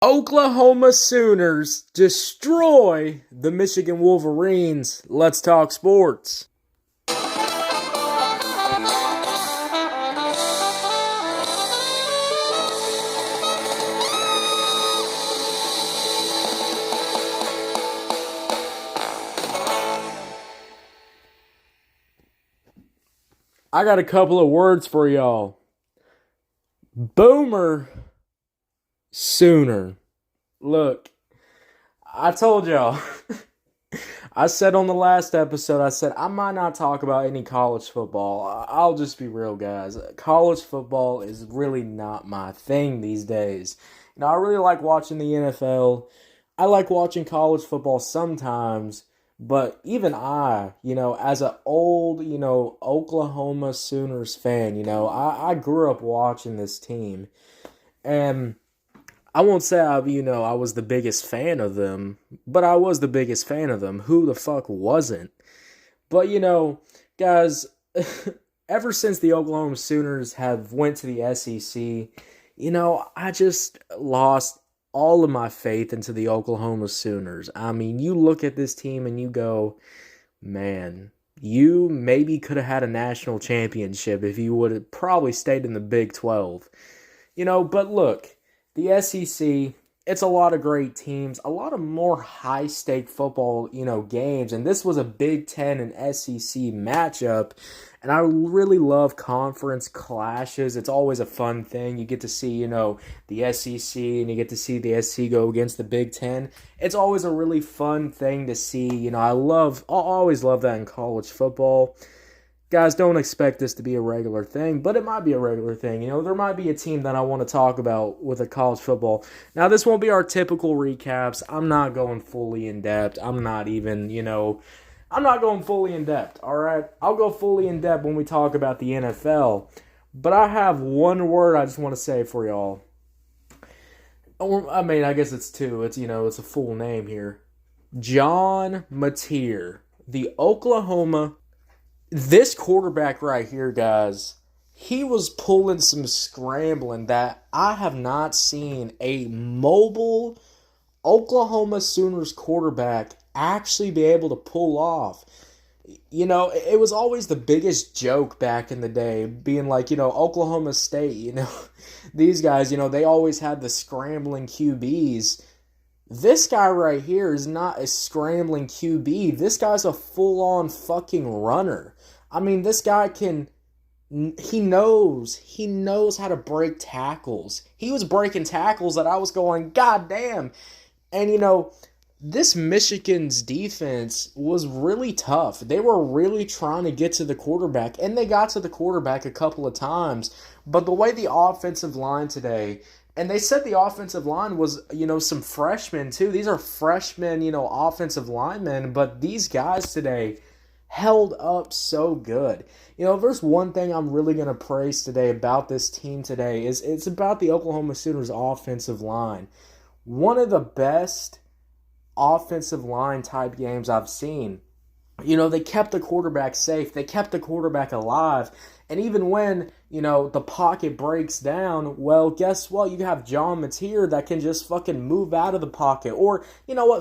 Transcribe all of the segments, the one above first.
Oklahoma Sooners destroy the Michigan Wolverines. Let's talk sports. I got a couple of words for y'all. Boomer Sooner. Look, I told y'all. I said on the last episode, I said I might not talk about any college football. I'll just be real, guys. College football is really not my thing these days. I really like watching the NFL. I like watching college football sometimes, but even as an old, Oklahoma Sooners fan, I grew up watching this team. And I won't say I was the biggest fan of them, but I was the biggest fan of them. Who the fuck wasn't? But guys, ever since the Oklahoma Sooners have went to the SEC, I just lost all of my faith into the Oklahoma Sooners. I mean, you look at this team and you go, man, you maybe could have had a national championship if you would have probably stayed in the Big 12. But look, the SEC, it's a lot of great teams, a lot of more high-stake football, games, and this was a Big Ten and SEC matchup, and I really love conference clashes. It's always a fun thing. You get to see, the SEC, and you get to see the SEC go against the Big Ten. It's always a really fun thing to see. I'll always love that in college football. Guys, don't expect this to be a regular thing, but it might be a regular thing. There might be a team that I want to talk about with a college football. Now, this won't be our typical recaps. I'm not going fully in depth. I'm not going fully in depth, all right? I'll go fully in depth when we talk about the NFL. But I have one word I just want to say for y'all. I guess it's two. It's a full name here. John Mateer, the Oklahoma. This quarterback right here, guys, he was pulling some scrambling that I have not seen a mobile Oklahoma Sooners quarterback actually be able to pull off. It was always the biggest joke back in the day, being like, Oklahoma State, these guys, they always had the scrambling QBs. This guy right here is not a scrambling QB. This guy's a full-on fucking runner. I mean, this guy he knows how to break tackles. He was breaking tackles that I was going, God damn. And, this Michigan's defense was really tough. They were really trying to get to the quarterback, and they got to the quarterback a couple of times. But the way the offensive line today, and they said the offensive line was, some freshmen too. These are freshmen, offensive linemen, but these guys today held up so good. If there's one thing I'm really going to praise today about this team today, is it's about the Oklahoma Sooners offensive line. One of the best offensive line type games I've seen. They kept the quarterback safe. They kept the quarterback alive. And even when, the pocket breaks down, well, guess what? You have John Mateer that can just fucking move out of the pocket. Or,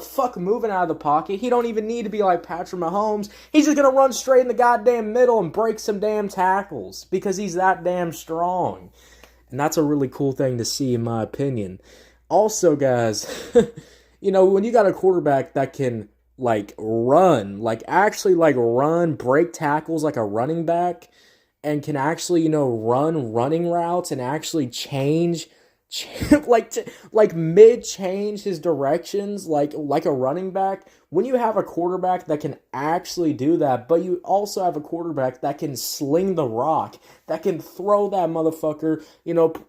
fuck moving out of the pocket. He don't even need to be like Patrick Mahomes. He's just going to run straight in the goddamn middle and break some damn tackles because he's that damn strong. And that's a really cool thing to see, in my opinion. Also, guys, when you got a quarterback that can run, break tackles like a running back, and can actually, run running routes and actually change mid-change his directions like a running back. When you have a quarterback that can actually do that, but you also have a quarterback that can sling the rock, that can throw that motherfucker,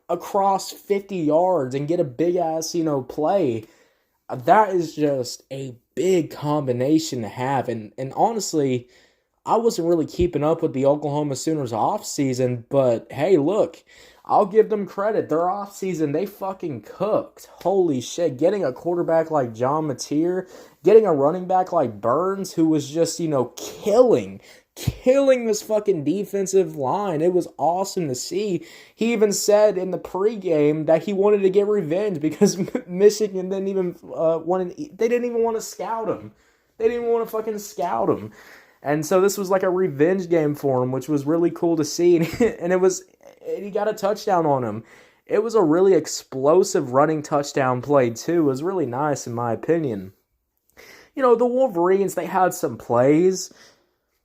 across 50 yards and get a big-ass, play, that is just a big combination to have. And honestly, I wasn't really keeping up with the Oklahoma Sooners offseason, but hey, look, I'll give them credit. Their offseason, they fucking cooked. Holy shit. Getting a quarterback like John Mateer, getting a running back like Burns, who was just, killing killing this fucking defensive line. It was awesome to see. He even said in the pregame that he wanted to get revenge because Michigan didn't even they didn't even want to scout him. They didn't even want to fucking scout him. And so this was like a revenge game for him, which was really cool to see. And he got a touchdown on him. It was a really explosive running touchdown play too. It was really nice in my opinion. You know, the Wolverines, they had some plays,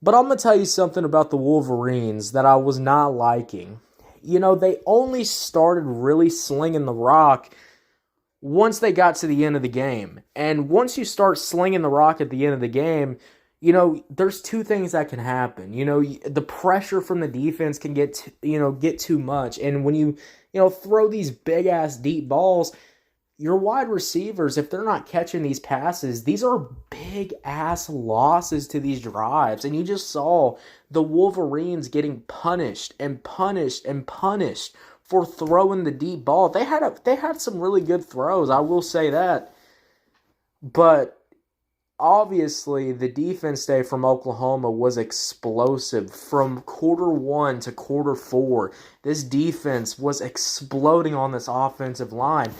but I'm going to tell you something about the Wolverines that I was not liking. You know, they only started really slinging the rock once they got to the end of the game. And once you start slinging the rock at the end of the game, you know, there's two things that can happen. You know, the pressure from the defense can get too much. And when you throw these big-ass deep balls, your wide receivers, if they're not catching these passes, these are big-ass losses to these drives. And you just saw the Wolverines getting punished and punished and punished for throwing the deep ball. They had some really good throws, I will say that. But obviously, the defense day from Oklahoma was explosive. From quarter 1 to quarter 4, this defense was exploding on this offensive line,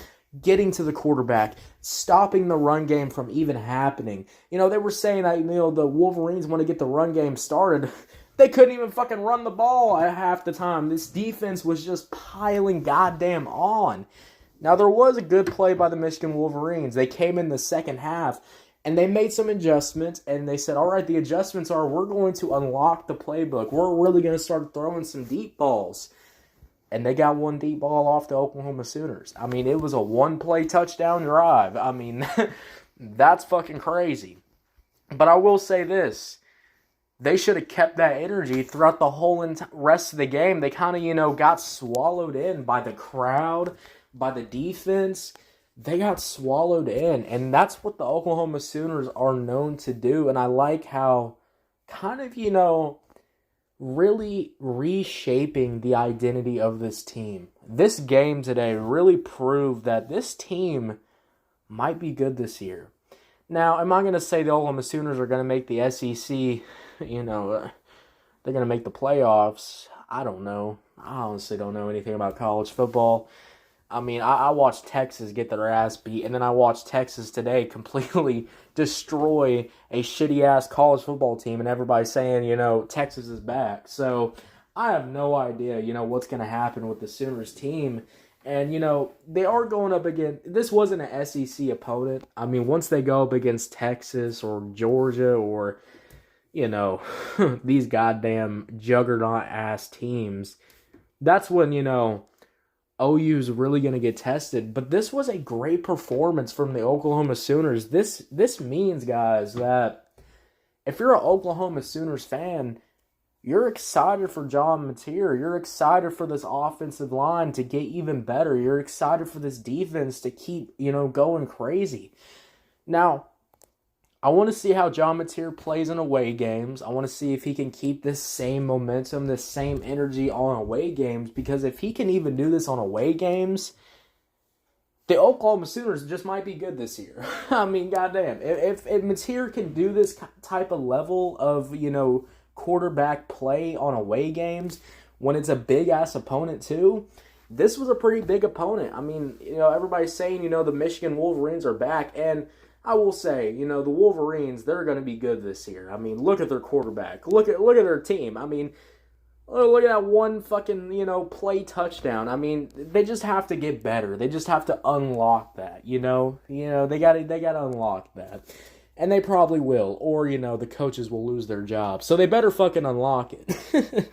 getting to the quarterback, stopping the run game from even happening. You know, they were saying that, the Wolverines want to get the run game started. They couldn't even fucking run the ball at half the time. This defense was just piling goddamn on. Now, there was a good play by the Michigan Wolverines. They came in the second half, and they made some adjustments, and they said, all right, the adjustments are we're going to unlock the playbook. We're really going to start throwing some deep balls. And they got one deep ball off the Oklahoma Sooners. I mean, it was a one-play touchdown drive. I mean, that's fucking crazy. But I will say this. They should have kept that energy throughout the whole rest of the game. They kind of, got swallowed in by the crowd, by the defense. They got swallowed in, and that's what the Oklahoma Sooners are known to do. And I like how kind of, really reshaping the identity of this team. This game today really proved that this team might be good this year. Now, am I going to say the Oklahoma Sooners are going to make the SEC, they're going to make the playoffs? I don't know. I honestly don't know anything about college football. I mean, I watched Texas get their ass beat, and then I watched Texas today completely destroy a shitty-ass college football team, and everybody saying, Texas is back. So, I have no idea, what's going to happen with the Sooners team. And, they are going up against, this wasn't an SEC opponent. I mean, once they go up against Texas or Georgia or, these goddamn juggernaut-ass teams, that's when, OU's really going to get tested. But this was a great performance from the Oklahoma Sooners. This means, guys, that if you're an Oklahoma Sooners fan, you're excited for John Mateer. You're excited for this offensive line to get even better. You're excited for this defense to keep, going crazy. Now, I want to see how John Mateer plays in away games. I want to see if he can keep this same momentum, this same energy on away games. Because if he can even do this on away games, the Oklahoma Sooners just might be good this year. I mean, goddamn. If Mateer can do this type of level of, quarterback play on away games when it's a big-ass opponent too, this was a pretty big opponent. I mean, everybody's saying, the Michigan Wolverines are back, and I will say, the Wolverines, they're going to be good this year. I mean, look at their quarterback. Look at their team. I mean, look at that one fucking, play touchdown. I mean, they just have to get better. They just have to unlock that, they got to unlock that. And they probably will, or, the coaches will lose their job. So they better fucking unlock it.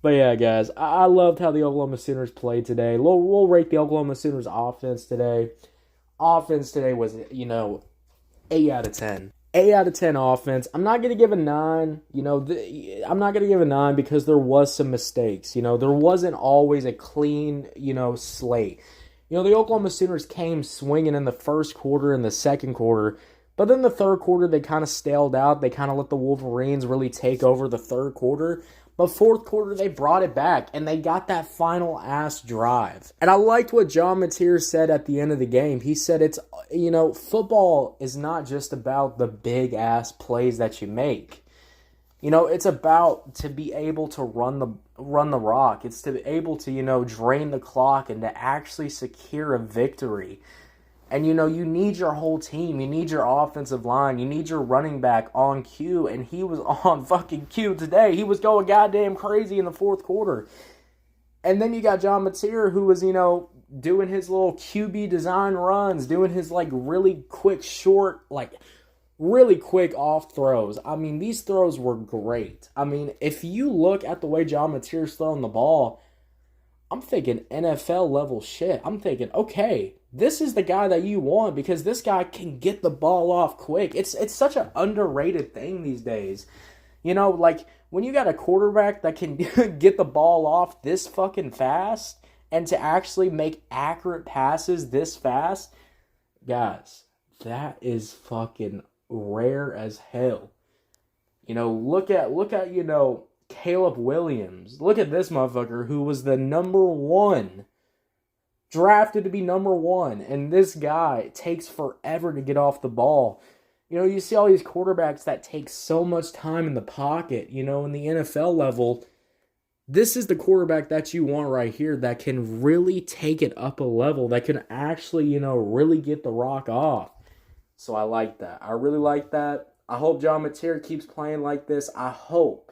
But yeah, guys, I loved how the Oklahoma Sooners played today. We'll rate the Oklahoma Sooners offense today. Offense today was, 8 out of 10. 8 out of 10 offense. I'm not going to give a 9. I'm not going to give a 9 because there was some mistakes. There wasn't always a clean, slate. The Oklahoma Sooners came swinging in the first quarter and the second quarter. But then the third quarter, they kind of staled out. They kind of let the Wolverines really take over the third quarter. But fourth quarter, they brought it back, and they got that final-ass drive. And I liked what John Mateer said at the end of the game. He said it's, football is not just about the big-ass plays that you make. It's about to be able to run the rock. It's to be able to, drain the clock and to actually secure a victory. And, you need your whole team. You need your offensive line. You need your running back on cue. And he was on fucking cue today. He was going goddamn crazy in the fourth quarter. And then you got John Mateer, who was, doing his little QB design runs, doing his, really quick, short, really quick off throws. I mean, these throws were great. I mean, if you look at the way John Mateer's throwing the ball, I'm thinking NFL level shit. I'm thinking, okay, this is the guy that you want because this guy can get the ball off quick. It's such an underrated thing these days. When you got a quarterback that can get the ball off this fucking fast and to actually make accurate passes this fast, guys, that is fucking rare as hell. Look at Caleb Williams. Look at this motherfucker who was the number one, drafted to be number one, and this guy takes forever to get off the ball. You see all these quarterbacks that take so much time in the pocket, in the NFL level. This is the quarterback that you want right here that can really take it up a level, that can actually, really get the rock off. So I like that. I really like that. I hope John Mateer keeps playing like this. I hope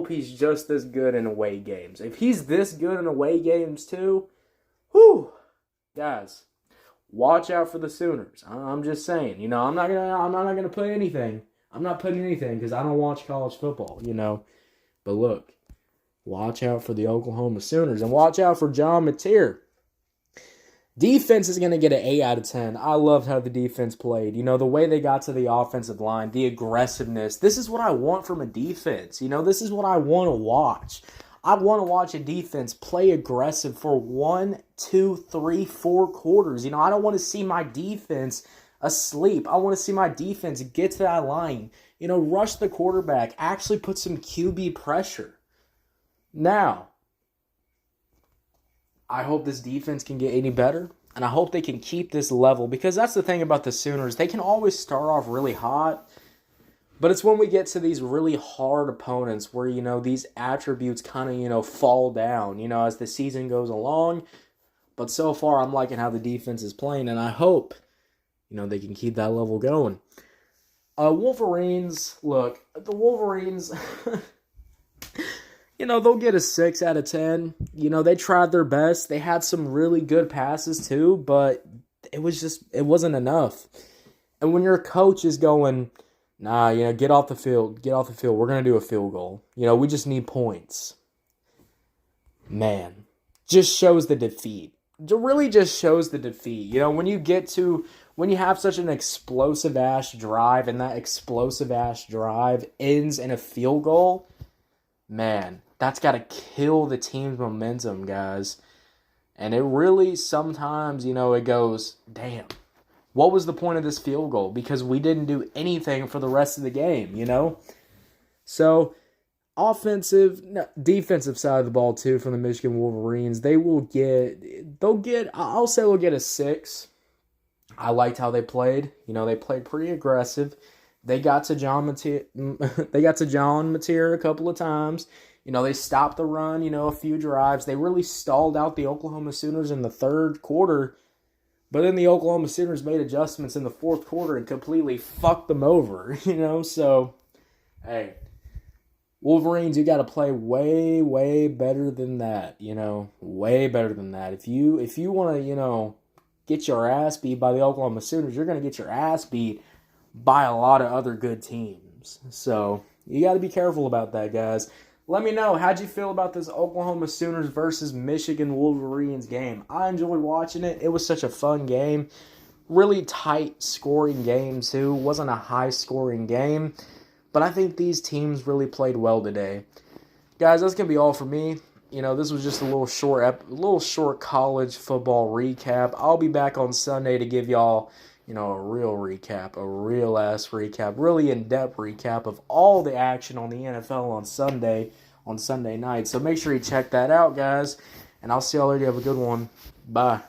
he's just as good in away games. If he's this good in away games too, whew, guys, watch out for the Sooners. I'm just saying, I'm not gonna put anything. I'm not putting anything because I don't watch college football, But look, watch out for the Oklahoma Sooners and watch out for John Mateer. Defense is going to get an 8 out of 10. I loved how the defense played. The way they got to the offensive line, the aggressiveness. This is what I want from a defense. This is what I want to watch. I want to watch a defense play aggressive for 1, 2, 3, 4 quarters. I don't want to see my defense asleep. I want to see my defense get to that line. Rush the quarterback. Actually put some QB pressure. Now, I hope this defense can get any better, and I hope they can keep this level, because that's the thing about the Sooners. They can always start off really hot, but it's when we get to these really hard opponents where, these attributes kind of, fall down, as the season goes along. But so far, I'm liking how the defense is playing, and I hope, they can keep that level going. Wolverines, look, the Wolverines... they'll get a 6 out of 10. They tried their best. They had some really good passes too, but it wasn't enough. And when your coach is going, nah, get off the field. We're going to do a field goal. We just need points. Man, just shows the defeat. It really just shows the defeat. When you have such an explosive-ass drive and that explosive-ass drive ends in a field goal, man, that's got to kill the team's momentum, guys. And it really sometimes, it goes, damn, what was the point of this field goal? Because we didn't do anything for the rest of the game, So, defensive side of the ball, too, from the Michigan Wolverines, I'll say we'll get a 6. I liked how they played. They played pretty aggressive. They got to John Mateer a couple of times. They stopped the run, a few drives. They really stalled out the Oklahoma Sooners in the third quarter. But then the Oklahoma Sooners made adjustments in the fourth quarter and completely fucked them over, So, hey, Wolverines, you got to play way, way better than that, Way better than that. If you want to, get your ass beat by the Oklahoma Sooners, you're going to get your ass beat by a lot of other good teams. So, you got to be careful about that, guys. Let me know, how'd you feel about this Oklahoma Sooners versus Michigan Wolverines game? I enjoyed watching it. It was such a fun game. Really tight scoring game, too. Wasn't a high-scoring game. But I think these teams really played well today. Guys, that's going to be all for me. This was just a little short college football recap. I'll be back on Sunday to give y'all a real recap, a real-ass recap, really in-depth recap of all the action on the NFL on Sunday night. So make sure you check that out, guys. And I'll see y'all later. Have a good one. Bye.